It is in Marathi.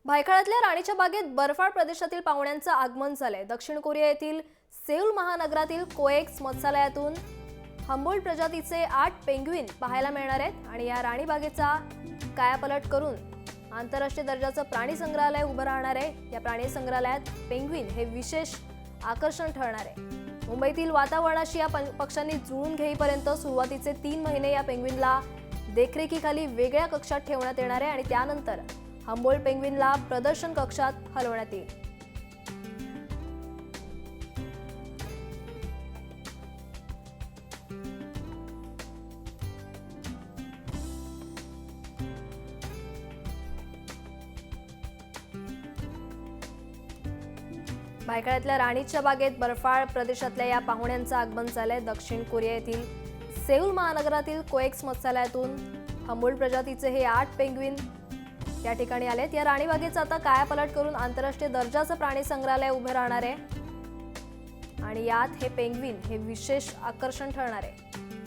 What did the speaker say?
भायखळ्यातल्या राणीच्या बागेत बर्फाळ प्रदेशातील पाहुण्यांचं आगमन झालंय। दक्षिण कोरिया येथील सेऊल महानगरातील कोएक्स मत्स्यालयातून हंबोल्ट प्रजातीचे 8 पेंग्विन पाहायला मिळणार आहेत आणि या राणी बागेचा कायापालट करून आंतरराष्ट्रीय दर्जाचं प्राणी संग्रहालय उभं राहणार आहे। या प्राणी संग्रहालयात पेंग्विन हे विशेष आकर्षण ठरणार आहे। मुंबईतील वातावरणाशी या पक्ष्यांनी जुळून घेईपर्यंत सुरुवातीचे 3 महिने या पेंग्विनला देखरेखीखाली वेगळ्या कक्षात ठेवण्यात येणार आहे आणि त्यानंतर हंबोल्ट पेंग्विनला प्रदर्शन कक्षात हलवण्यात येईल। भायखळ्यातल्या राणीच्या बागेत बर्फाळ प्रदेशातल्या या पाहुण्यांचं आगमन झालंय। दक्षिण कोरिया येथील सेऊल महानगरातील कोएक्स मत्स्यालयातून हंबोल्ट प्रजातीचे हे 8 पेंग्विन या ठिकाणी आलेत। या राणी बागेचा आता कायापालट करून आंतरराष्ट्रीय दर्जाचं प्राणी संग्रहालय उभे राहणार आहे आणि यात हे पेंग्विन हे विशेष आकर्षण ठरणार आहे।